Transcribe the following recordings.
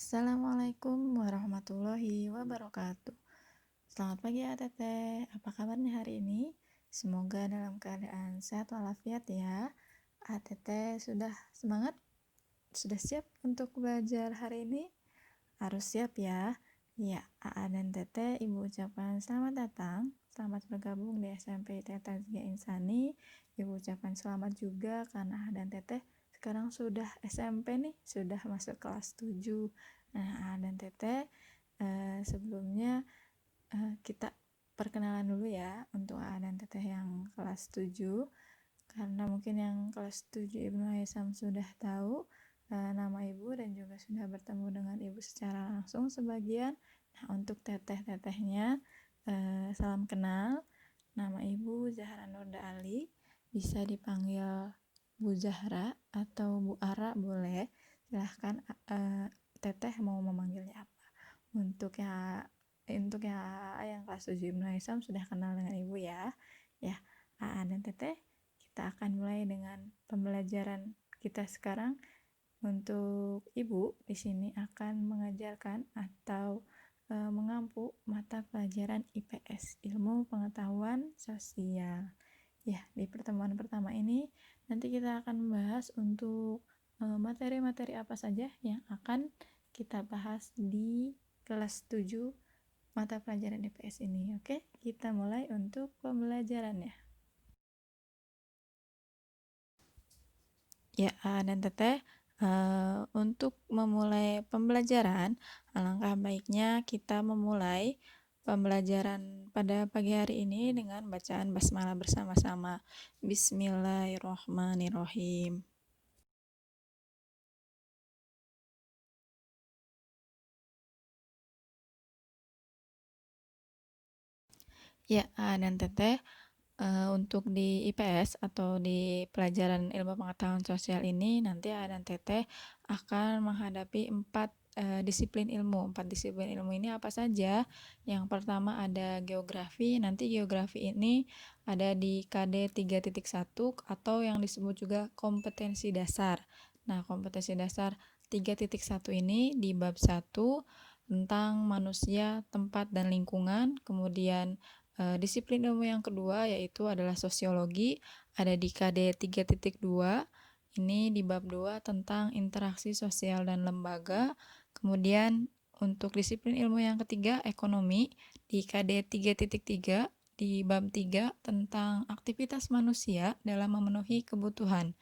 Assalamualaikum warahmatullahi wabarakatuh. Selamat pagi ya Teteh, apa kabarnya hari ini? Semoga dalam keadaan sehat walafiat ya. Teteh sudah semangat? Sudah siap untuk belajar hari ini? Harus siap ya. Ya, dan Teteh Ibu ucapkan selamat datang. Selamat bergabung di SMP Teteh Zia Insani. Ibu ucapkan selamat juga karena dan Teteh sekarang sudah SMP nih, sudah masuk kelas 7. Nah, dan Teteh sebelumnya kita perkenalan dulu ya untuk dan Teteh yang kelas 7, karena mungkin yang kelas 7 Ibnu Haisam sudah tahu nama Ibu dan juga sudah bertemu dengan Ibu secara langsung sebagian. Nah, untuk teteh-tetehnya salam kenal. Nama Ibu Zahra Nurda Ali, bisa dipanggil Bu Zahra atau Bu Ara boleh. Silahkan teteh mau memanggilnya apa. Untuk yang kelas 7 Ibnu Haisam sudah kenal dengan Ibu ya. Ya, dan teteh kita akan mulai dengan pembelajaran kita sekarang. Untuk Ibu di sini akan mengajarkan atau mengampu mata pelajaran IPS, Ilmu Pengetahuan Sosial. Ya, di pertemuan pertama ini nanti kita akan membahas untuk materi-materi apa saja yang akan kita bahas di kelas 7 mata pelajaran IPS ini. Oke, kita mulai untuk pembelajarannya. Ya, dan Teteh, untuk memulai pembelajaran, alangkah baiknya kita memulai pembelajaran pada pagi hari ini dengan bacaan basmalah bersama-sama. Bismillahirrohmanirrohim. Ya, dan Teteh, untuk di IPS atau di pelajaran ilmu pengetahuan sosial ini nanti dan Teteh akan menghadapi 4 disiplin ilmu. 4 disiplin ilmu ini apa saja? Yang pertama ada geografi. Nanti geografi ini ada di KD 3.1 atau yang disebut juga kompetensi dasar. Nah, kompetensi dasar 3.1 ini di bab 1 tentang manusia, tempat, dan lingkungan. Kemudian disiplin ilmu yang kedua yaitu adalah sosiologi, ada di KD 3.2. Ini di bab 2 tentang interaksi sosial dan lembaga. Kemudian untuk disiplin ilmu yang ketiga, ekonomi, di KD 3.3 di bab 3 tentang aktivitas manusia dalam memenuhi kebutuhan.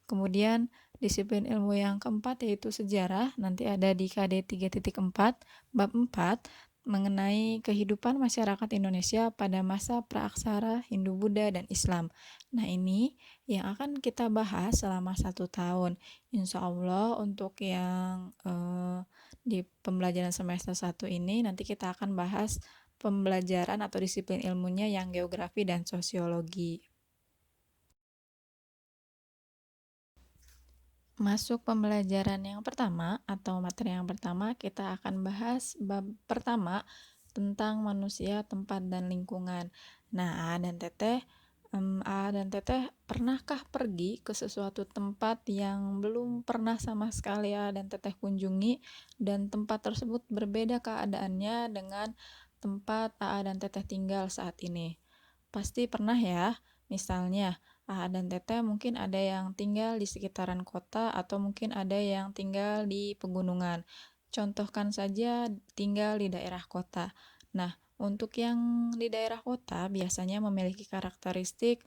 Kemudian disiplin ilmu yang keempat yaitu sejarah, nanti ada di KD 3.4 bab 4 mengenai kehidupan masyarakat Indonesia pada masa praaksara Hindu-Buddha dan Islam. Nah, ini yang akan kita bahas selama 1 tahun. Insya Allah untuk yang di pembelajaran semester 1 ini nanti kita akan bahas pembelajaran atau disiplin ilmunya yang geografi dan sosiologi. Masuk pembelajaran yang pertama atau materi yang pertama, kita akan bahas bab pertama tentang manusia, tempat, dan lingkungan. Nah, dan Teteh pernahkah pergi ke sesuatu tempat yang belum pernah sama sekali dan Teteh kunjungi, dan tempat tersebut berbeda keadaannya dengan tempat dan Teteh tinggal saat ini? Pasti pernah ya. Misalnya, dan Teteh mungkin ada yang tinggal di sekitaran kota atau mungkin ada yang tinggal di pegunungan. Contohkan saja tinggal di daerah kota. Nah, untuk yang di daerah kota biasanya memiliki karakteristik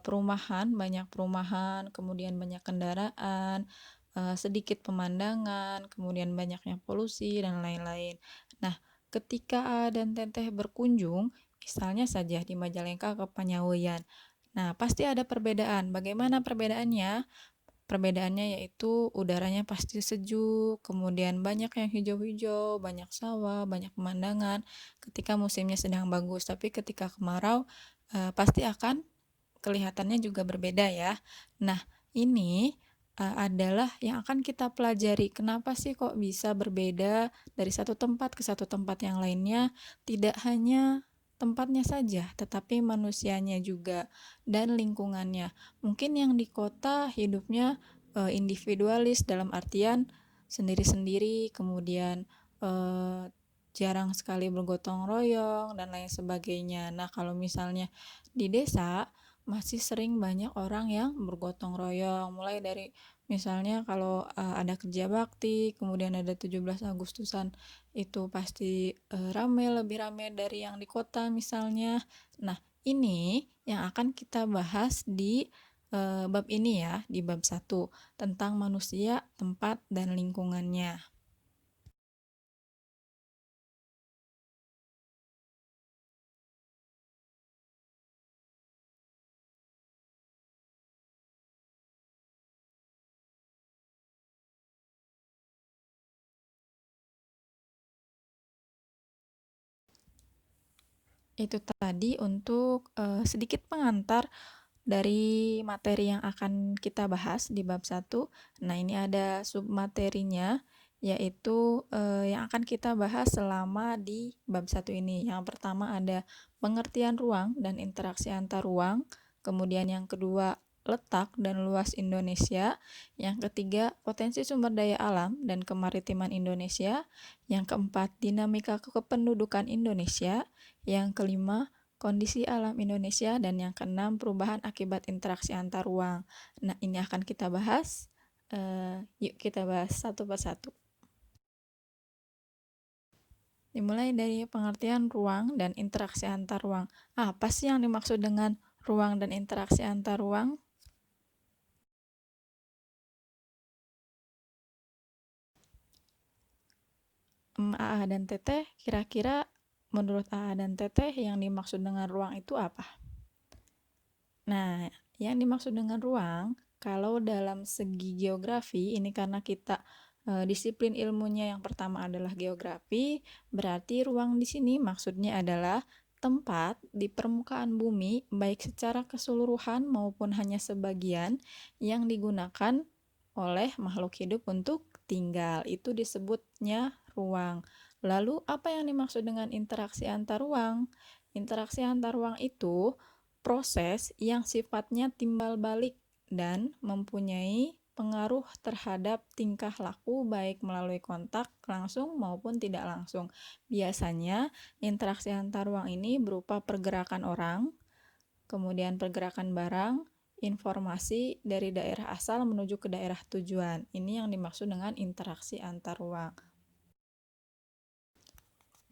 perumahan, banyak perumahan, kemudian banyak kendaraan, sedikit pemandangan, kemudian banyaknya polusi dan lain-lain. Nah, ketika dan Teteh berkunjung, misalnya saja di Majalengka ke Panyawian. Nah, pasti ada perbedaan. Bagaimana perbedaannya? Perbedaannya yaitu udaranya pasti sejuk, kemudian banyak yang hijau-hijau, banyak sawah, banyak pemandangan ketika musimnya sedang bagus. Tapi ketika kemarau, pasti akan kelihatannya juga berbeda ya. Nah, ini adalah yang akan kita pelajari. Kenapa sih kok bisa berbeda dari satu tempat ke satu tempat yang lainnya? Tidak hanya tempatnya saja, tetapi manusianya juga dan lingkungannya. Mungkin yang di kota hidupnya individualis dalam artian sendiri-sendiri, kemudian jarang sekali bergotong royong dan lain sebagainya. Nah, kalau misalnya di desa masih sering banyak orang yang bergotong royong, mulai dari misalnya kalau ada kerja bakti, kemudian ada 17 Agustusan, itu pasti rame, lebih rame dari yang di kota misalnya. Nah, ini yang akan kita bahas di bab ini ya, di bab 1 tentang manusia, tempat, dan lingkungannya. Itu tadi untuk sedikit pengantar dari materi yang akan kita bahas di bab 1. Nah, ini ada submaterinya, yaitu yang akan kita bahas selama di bab 1 ini. Yang pertama ada pengertian ruang dan interaksi antar ruang, kemudian yang kedua letak dan luas Indonesia, yang ketiga potensi sumber daya alam dan kemaritiman Indonesia, yang keempat dinamika kependudukan Indonesia, yang kelima kondisi alam Indonesia, dan yang keenam perubahan akibat interaksi antar ruang. Nah, ini akan kita bahas. Yuk kita bahas satu persatu. Dimulai dari pengertian ruang dan interaksi antar ruang. Apa sih yang dimaksud dengan ruang dan interaksi antar ruang? AA dan Teteh, kira-kira menurut AA dan Teteh yang dimaksud dengan ruang itu apa? Nah, yang dimaksud dengan ruang, kalau dalam segi geografi, ini karena kita disiplin ilmunya yang pertama adalah geografi, berarti ruang di sini maksudnya adalah tempat di permukaan bumi, baik secara keseluruhan maupun hanya sebagian, yang digunakan oleh makhluk hidup untuk tinggal. Itu disebutnya ruang. Lalu, apa yang dimaksud dengan interaksi antar ruang? Interaksi antar ruang itu proses yang sifatnya timbal balik dan mempunyai pengaruh terhadap tingkah laku baik melalui kontak langsung maupun tidak langsung. Biasanya interaksi antar ruang ini berupa pergerakan orang, kemudian pergerakan barang, informasi dari daerah asal menuju ke daerah tujuan. Ini yang dimaksud dengan interaksi antar ruang.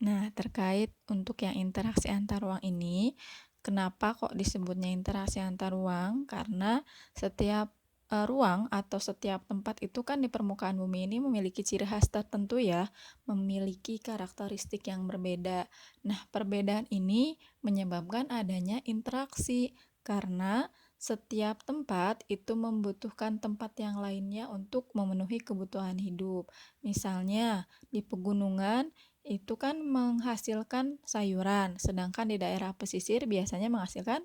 Nah, terkait untuk yang interaksi antar ruang ini, kenapa kok disebutnya interaksi antar ruang? Karena setiap ruang atau setiap tempat itu kan di permukaan bumi ini memiliki ciri khas tertentu ya, memiliki karakteristik yang berbeda. Nah, perbedaan ini menyebabkan adanya interaksi karena setiap tempat itu membutuhkan tempat yang lainnya untuk memenuhi kebutuhan hidup. Misalnya, di pegunungan itu kan menghasilkan sayuran, sedangkan di daerah pesisir biasanya menghasilkan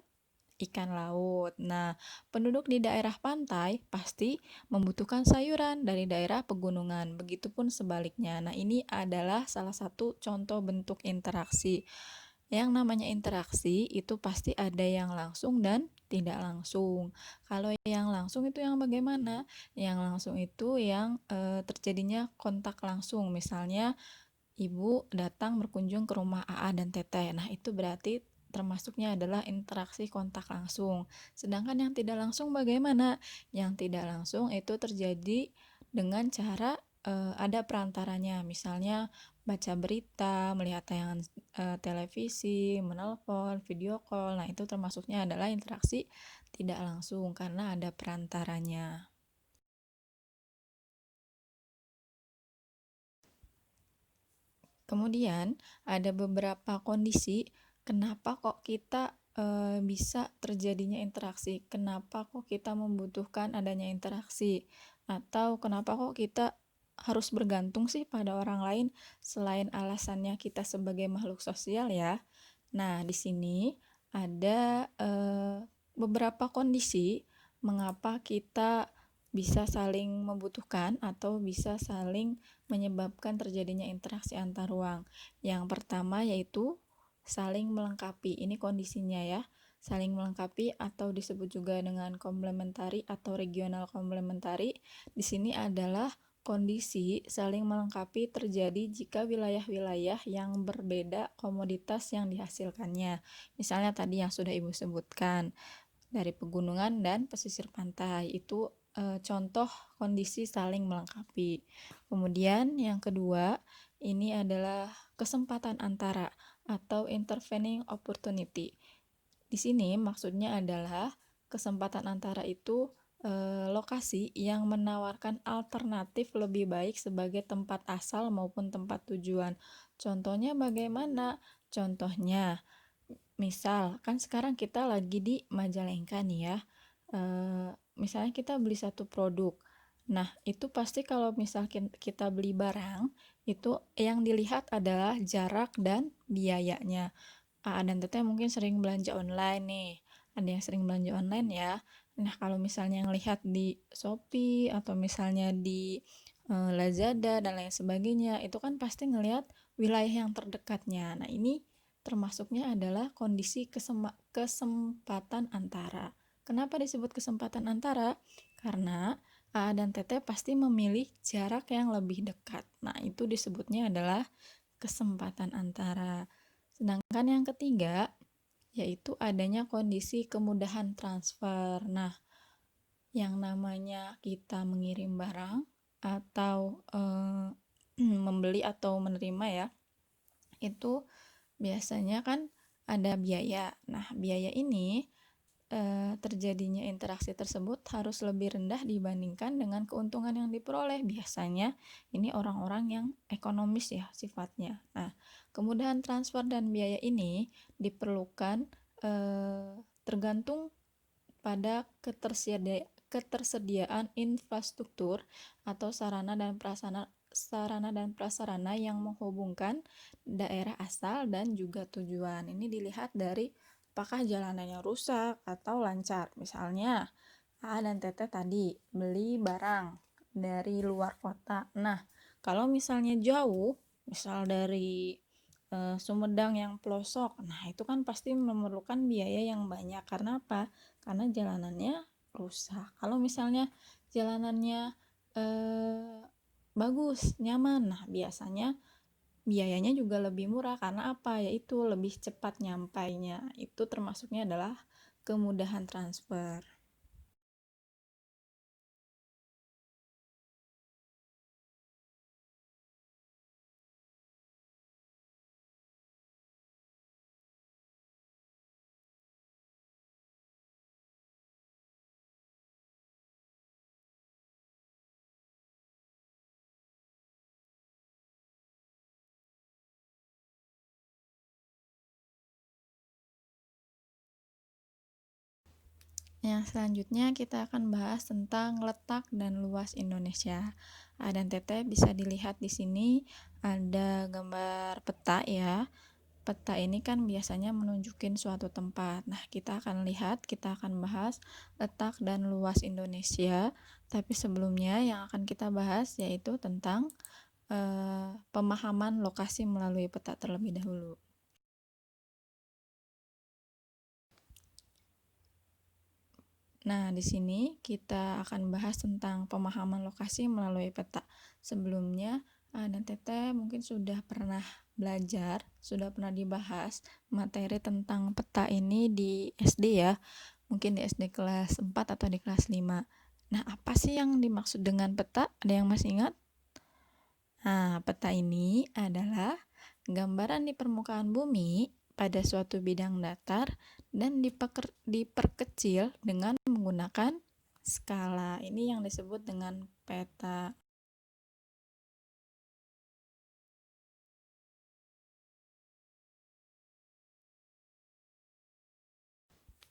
ikan laut. Nah, penduduk di daerah pantai pasti membutuhkan sayuran dari daerah pegunungan, begitupun sebaliknya. Nah, ini adalah salah satu contoh bentuk interaksi. Yang namanya interaksi itu pasti ada yang langsung dan tidak langsung. Kalau yang langsung itu yang bagaimana? Yang langsung itu yang terjadinya kontak langsung, misalnya ibu datang berkunjung ke rumah AA dan Teteh. Nah, itu berarti termasuknya adalah interaksi kontak langsung. Sedangkan yang tidak langsung bagaimana? Yang tidak langsung itu terjadi dengan cara ada perantaranya. Misalnya baca berita, melihat tayangan televisi, menelpon, video call. Nah, itu termasuknya adalah interaksi tidak langsung karena ada perantaranya. Kemudian ada beberapa kondisi kenapa kok kita bisa terjadinya interaksi, kenapa kok kita membutuhkan adanya interaksi, atau kenapa kok kita harus bergantung sih pada orang lain selain alasannya kita sebagai makhluk sosial ya. Nah, di sini ada beberapa kondisi mengapa kita bisa saling membutuhkan atau bisa saling menyebabkan terjadinya interaksi antar ruang. Yang pertama yaitu saling melengkapi. Ini kondisinya ya. Saling melengkapi atau disebut juga dengan komplementari atau regional komplementari. Di sini adalah kondisi saling melengkapi terjadi jika wilayah-wilayah yang berbeda komoditas yang dihasilkannya. Misalnya tadi yang sudah Ibu sebutkan, dari pegunungan dan pesisir pantai, itu contoh kondisi saling melengkapi. Kemudian yang kedua, ini adalah kesempatan antara atau intervening opportunity. Di sini maksudnya adalah kesempatan antara itu lokasi yang menawarkan alternatif lebih baik sebagai tempat asal maupun tempat tujuan. Contohnya bagaimana? Contohnya, misal kan sekarang kita lagi di Majalengka nih ya. Misalnya kita beli satu produk. Nah, itu pasti kalau misal kita beli barang, itu yang dilihat adalah jarak dan biayanya. Dan Teteh mungkin sering belanja online nih. Ada yang sering belanja online ya. Nah, kalau misalnya ngelihat di Shopee atau misalnya di Lazada dan lain sebagainya, itu kan pasti ngelihat wilayah yang terdekatnya. Nah, ini termasuknya adalah kondisi kesempatan antara. Kenapa disebut kesempatan antara? Karena A dan Teteh pasti memilih jarak yang lebih dekat. Nah, itu disebutnya adalah kesempatan antara. Sedangkan yang ketiga, yaitu adanya kondisi kemudahan transfer. Nah, yang namanya kita mengirim barang atau membeli atau menerima ya, itu biasanya kan ada biaya. Nah, biaya ini terjadinya interaksi tersebut harus lebih rendah dibandingkan dengan keuntungan yang diperoleh. Biasanya ini orang-orang yang ekonomis ya sifatnya. Nah, kemudahan transfer dan biaya ini diperlukan tergantung pada ketersediaan infrastruktur atau sarana dan prasarana yang menghubungkan daerah asal dan juga tujuan. Ini dilihat dari apakah jalanannya rusak atau lancar. Misalnya, A dan Teteh tadi beli barang dari luar kota. Nah, kalau misalnya jauh, misal dari Sumedang yang pelosok, nah itu kan pasti memerlukan biaya yang banyak. Karena apa? Karena jalanannya rusak. Kalau misalnya jalanannya bagus, nyaman, nah biasanya biayanya juga lebih murah. Karena apa? Yaitu lebih cepat nyampainya. Itu termasuknya adalah kemudahan transfer. Yang selanjutnya kita akan bahas tentang letak dan luas Indonesia. Dan Teteh bisa dilihat di sini ada gambar peta ya. Peta ini kan biasanya menunjukin suatu tempat. Nah, kita akan bahas letak dan luas Indonesia. Tapi sebelumnya yang akan kita bahas yaitu tentang pemahaman lokasi melalui peta terlebih dahulu. Nah, di sini kita akan bahas tentang pemahaman lokasi melalui peta. Sebelumnya, dan Teteh mungkin sudah pernah belajar, sudah pernah dibahas materi tentang peta ini di SD ya. Mungkin di SD kelas 4 atau di kelas 5. Nah, apa sih yang dimaksud dengan peta? Ada yang masih ingat? Nah, peta ini adalah gambaran di permukaan bumi pada suatu bidang datar dan diperkecil dengan menggunakan skala. Ini yang disebut dengan peta.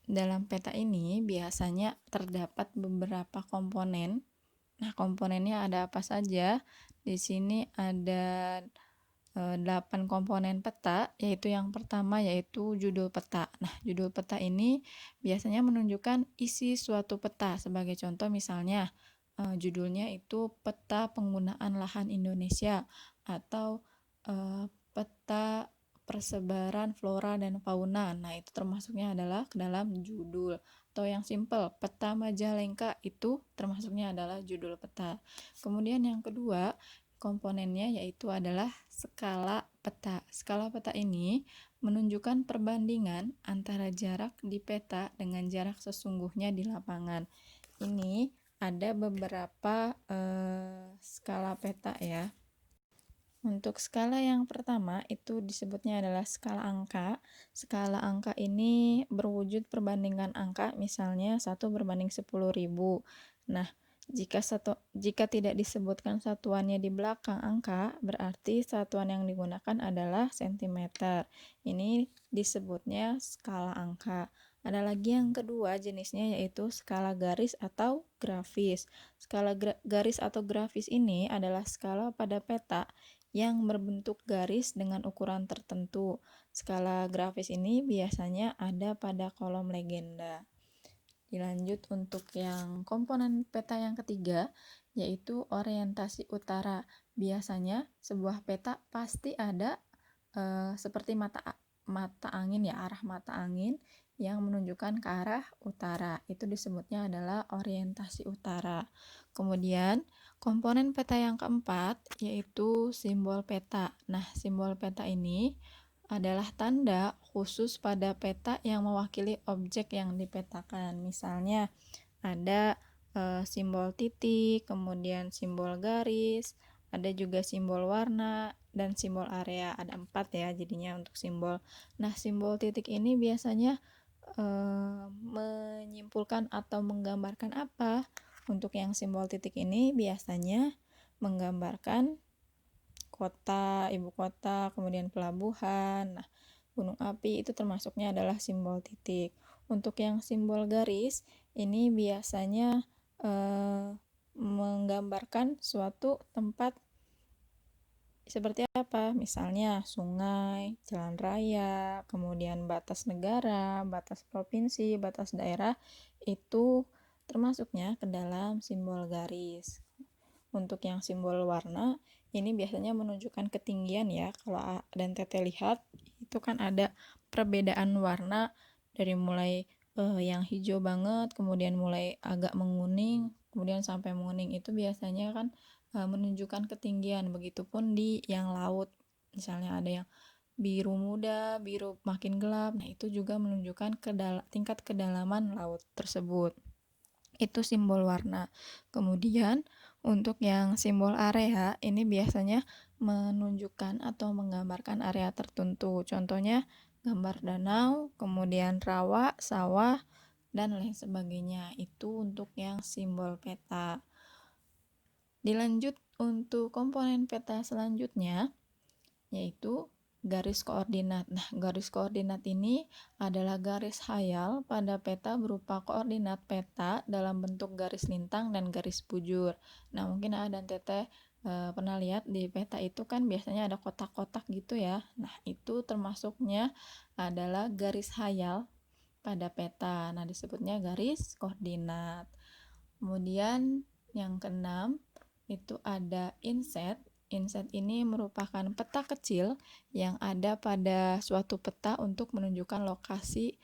Dalam peta ini biasanya terdapat beberapa komponen. Nah, komponennya ada apa saja? Di sini ada 8 komponen peta, yaitu yang pertama yaitu judul peta. Nah, judul peta ini biasanya menunjukkan isi suatu peta. Sebagai contoh misalnya, judulnya itu Peta Penggunaan Lahan Indonesia atau Peta Persebaran Flora dan Fauna. Nah, itu termasuknya adalah ke dalam judul. atau yang simple, peta Majalengka, itu termasuknya adalah judul peta. Kemudian yang kedua, komponennya yaitu adalah skala peta. Skala peta ini menunjukkan perbandingan antara jarak di peta dengan jarak sesungguhnya di lapangan. Ini ada beberapa skala peta ya. Untuk skala yang pertama itu disebutnya adalah skala angka. Skala angka ini berwujud perbandingan angka, misalnya 1 berbanding 10.000. Nah, jika tidak disebutkan satuannya di belakang angka, berarti satuan yang digunakan adalah sentimeter. Ini disebutnya skala angka. Ada lagi yang kedua jenisnya yaitu skala garis atau grafis. Skala garis atau grafis ini adalah skala pada peta yang berbentuk garis dengan ukuran tertentu. Skala grafis ini biasanya ada pada kolom legenda. Dilanjut untuk yang komponen peta yang ketiga, yaitu orientasi utara. Biasanya sebuah peta pasti ada seperti mata angin ya, arah mata angin yang menunjukkan ke arah utara. Itu disebutnya adalah orientasi utara. Kemudian komponen peta yang keempat yaitu simbol peta. Nah, simbol peta ini adalah tanda khusus pada peta yang mewakili objek yang dipetakan. Misalnya ada simbol titik, kemudian simbol garis, ada juga simbol warna, dan simbol area. Ada 4 ya jadinya untuk simbol. Nah, simbol titik ini biasanya menyimpulkan atau menggambarkan apa? Untuk yang simbol titik ini biasanya menggambarkan kota, ibu kota, kemudian pelabuhan. Nah, gunung api itu termasuknya adalah simbol titik. Untuk yang simbol garis ini biasanya menggambarkan suatu tempat seperti apa? Misalnya sungai, jalan raya, kemudian batas negara, batas provinsi, batas daerah, itu termasuknya ke dalam simbol garis. Untuk yang simbol warna, ini biasanya menunjukkan ketinggian ya. Kalau dan Tete lihat, itu kan ada perbedaan warna dari mulai yang hijau banget, kemudian mulai agak menguning, kemudian sampai menguning. Itu biasanya kan menunjukkan ketinggian. Begitupun di yang laut. Misalnya ada yang biru muda, biru makin gelap. Nah, itu juga menunjukkan tingkat kedalaman laut tersebut. Itu simbol warna. Kemudian untuk yang simbol area ini biasanya menunjukkan atau menggambarkan area tertentu. Contohnya gambar danau, kemudian rawa, sawah, dan lain sebagainya. Itu untuk yang simbol peta. Dilanjut untuk komponen peta selanjutnya yaitu garis koordinat. Nah, garis koordinat ini adalah garis hayal pada peta berupa koordinat peta dalam bentuk garis lintang dan garis bujur. Nah, mungkin dan Teteh pernah lihat di peta itu kan biasanya ada kotak-kotak gitu ya. Nah, itu termasuknya adalah garis hayal pada peta. Nah, disebutnya garis koordinat. Kemudian yang keenam itu ada inset. Inset ini merupakan peta kecil yang ada pada suatu peta untuk menunjukkan lokasi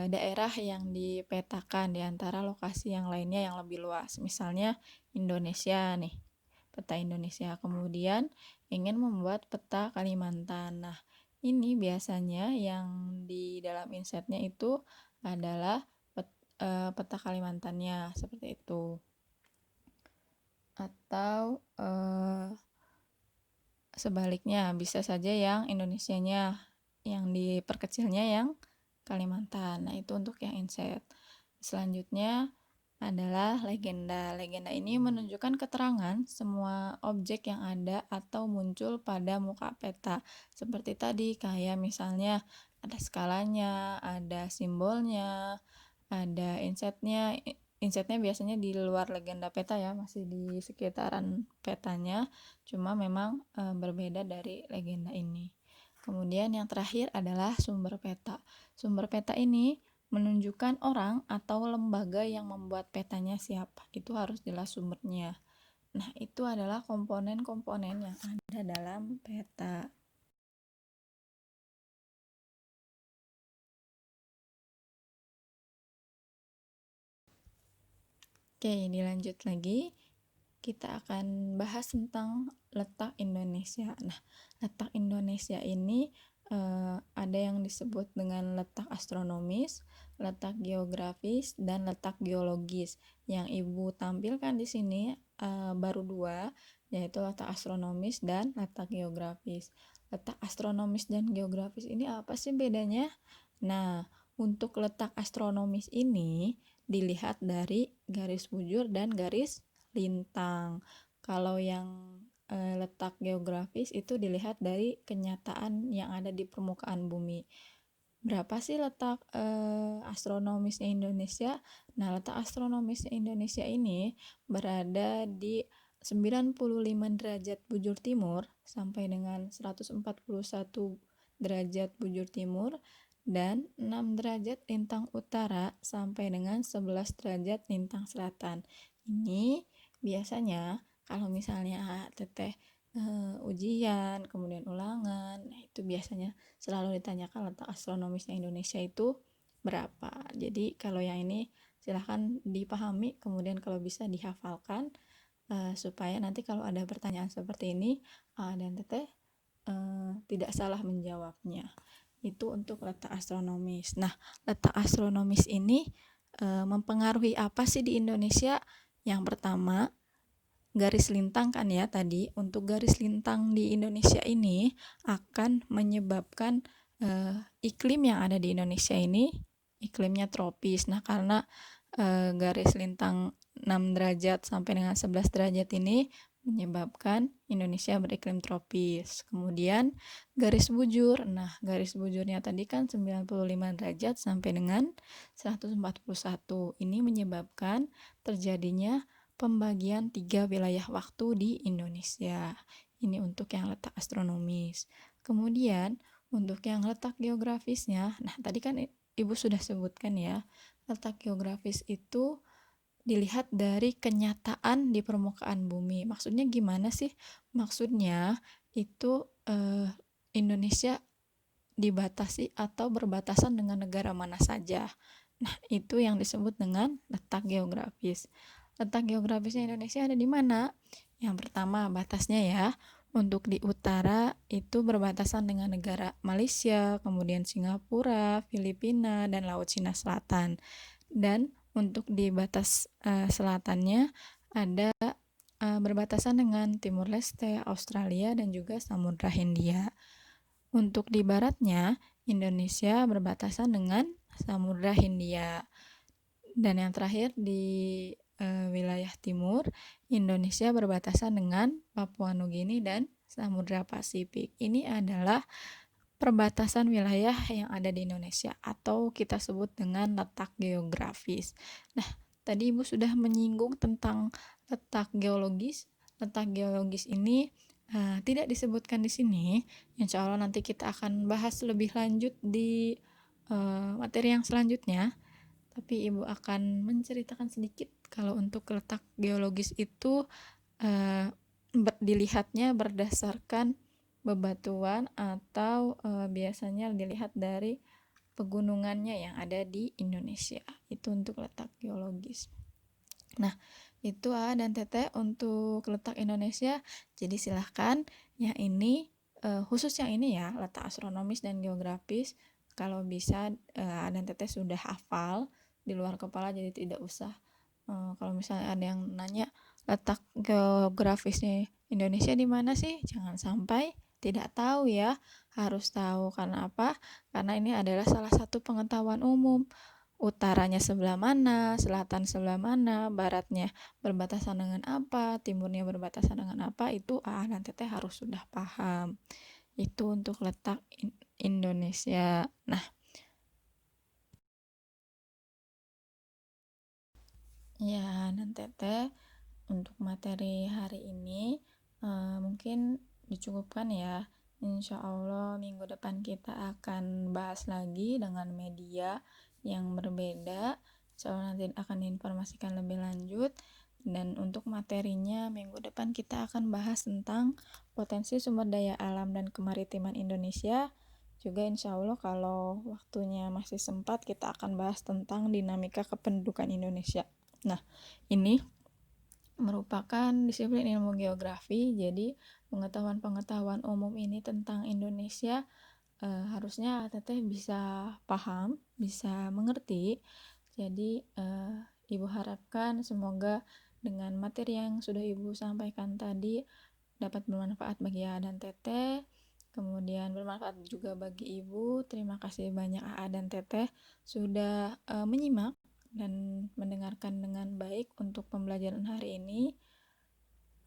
daerah yang dipetakan di antara lokasi yang lainnya yang lebih luas. Misalnya Indonesia nih, peta Indonesia. Kemudian ingin membuat peta Kalimantan. Nah, ini biasanya yang di dalam insetnya itu adalah peta Kalimantannya, seperti itu. Atau sebaliknya, bisa saja yang Indonesianya, yang diperkecilnya yang Kalimantan. Nah, itu untuk yang inset. Selanjutnya adalah legenda. Legenda ini menunjukkan keterangan semua objek yang ada atau muncul pada muka peta. Seperti tadi, kayak misalnya ada skalanya, ada simbolnya, ada insetnya. Insetnya biasanya di luar legenda peta ya, masih di sekitaran petanya, cuma memang berbeda dari legenda ini. Kemudian yang terakhir adalah sumber peta. Sumber peta ini menunjukkan orang atau lembaga yang membuat petanya siapa. Itu harus jelas sumbernya. Nah, itu adalah komponen-komponen yang ada dalam peta. Oke, dilanjut lagi. Kita akan bahas tentang letak Indonesia. Nah, letak Indonesia ini ada yang disebut dengan letak astronomis, letak geografis, dan letak geologis. Yang Ibu tampilkan di sini baru dua, yaitu letak astronomis dan letak geografis. Letak astronomis dan geografis ini apa sih bedanya? Nah, untuk letak astronomis ini dilihat dari garis bujur dan garis lintang. Kalau yang letak geografis itu dilihat dari kenyataan yang ada di permukaan bumi. Berapa sih letak astronomisnya Indonesia? Nah, letak astronomisnya Indonesia ini berada di 95 derajat bujur timur sampai dengan 141 derajat bujur timur dan 6 derajat lintang utara sampai dengan 11 derajat lintang selatan. Ini biasanya kalau misalnya teteh ujian, kemudian ulangan, nah itu biasanya selalu ditanyakan letak astronomisnya Indonesia itu berapa. Jadi kalau yang ini silahkan dipahami, kemudian kalau bisa dihafalkan supaya nanti kalau ada pertanyaan seperti ini dan teteh tidak salah menjawabnya. Itu untuk letak astronomis. Nah, letak astronomis ini mempengaruhi apa sih di Indonesia? Yang pertama, garis lintang kan ya tadi. Untuk garis lintang di Indonesia ini akan menyebabkan iklim yang ada di Indonesia ini iklimnya tropis. Nah, karena garis lintang 6 derajat sampai dengan 11 derajat ini menyebabkan Indonesia beriklim tropis. Kemudian garis bujur. Nah, garis bujurnya tadi kan 95 derajat sampai dengan 141. Ini menyebabkan terjadinya pembagian 3 wilayah waktu di Indonesia. Ini untuk yang letak astronomis. Kemudian untuk yang letak geografisnya, nah tadi kan Ibu sudah sebutkan ya, letak geografis itu dilihat dari kenyataan di permukaan bumi. Maksudnya gimana sih? Maksudnya itu Indonesia dibatasi atau berbatasan dengan negara mana saja. Nah, itu yang disebut dengan letak geografis. Letak geografisnya Indonesia ada di mana? Yang pertama, batasnya ya. Untuk di utara itu berbatasan dengan negara Malaysia, kemudian Singapura, Filipina, dan Laut Cina Selatan. Dan untuk di batas selatannya ada berbatasan dengan Timur Leste, Australia, dan juga Samudra Hindia. Untuk di baratnya, Indonesia berbatasan dengan Samudra Hindia. Dan yang terakhir di wilayah timur, Indonesia berbatasan dengan Papua Nugini dan Samudra Pasifik. Ini adalah perbatasan wilayah yang ada di Indonesia atau kita sebut dengan letak geografis. Nah, tadi Ibu sudah menyinggung tentang letak geologis. Letak geologis ini tidak disebutkan di sini. Insya Allah nanti kita akan bahas lebih lanjut di materi yang selanjutnya. Tapi Ibu akan menceritakan sedikit kalau untuk letak geologis itu dilihatnya berdasarkan bebatuan atau biasanya dilihat dari pegunungannya yang ada di Indonesia. Itu untuk letak geologis. Nah, itu A dan TT untuk letak Indonesia. Jadi silahkan yang ini khusus yang ini ya, letak astronomis dan geografis. Kalau bisa A dan TT sudah hafal di luar kepala, jadi tidak usah kalau misalnya ada yang nanya letak geografisnya Indonesia di mana sih, jangan sampai tidak tahu ya, harus tahu. Karena apa? Karena ini adalah salah satu pengetahuan umum. Utaranya sebelah mana, selatan sebelah mana, baratnya berbatasan dengan apa, timurnya berbatasan dengan apa, itu dan teteh harus sudah paham. Itu untuk letak Indonesia. Nah, ya dan teteh untuk materi hari ini mungkin dicukupkan ya. Insya Allah minggu depan kita akan bahas lagi dengan media yang berbeda. Insya Allah nanti akan diinformasikan lebih lanjut. Dan untuk materinya minggu depan kita akan bahas tentang potensi sumber daya alam dan kemaritiman Indonesia. Juga insya Allah kalau waktunya masih sempat kita akan bahas tentang dinamika kependudukan Indonesia. Nah, ini merupakan disiplin ilmu geografi, jadi pengetahuan-pengetahuan umum ini tentang Indonesia harusnya teteh bisa paham, bisa mengerti. Jadi Ibu harapkan semoga dengan materi yang sudah Ibu sampaikan tadi dapat bermanfaat bagi AA dan Teteh, kemudian bermanfaat juga bagi Ibu. Terima kasih banyak AA dan Teteh sudah menyimak dan mendengarkan dengan baik untuk pembelajaran hari ini.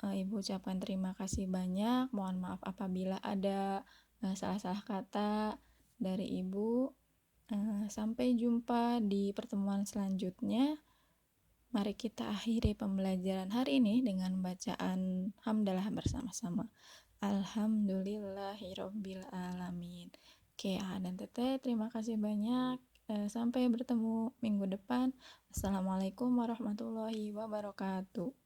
Ibu ucapkan terima kasih banyak. Mohon maaf apabila ada salah-salah kata dari Ibu. Sampai jumpa di pertemuan selanjutnya. Mari kita akhiri pembelajaran hari ini dengan bacaan hamdalah bersama-sama. Alhamdulillahirabbil alamin. Oke, dan Teteh, terima kasih banyak. Sampai bertemu minggu depan. Assalamualaikum warahmatullahi wabarakatuh.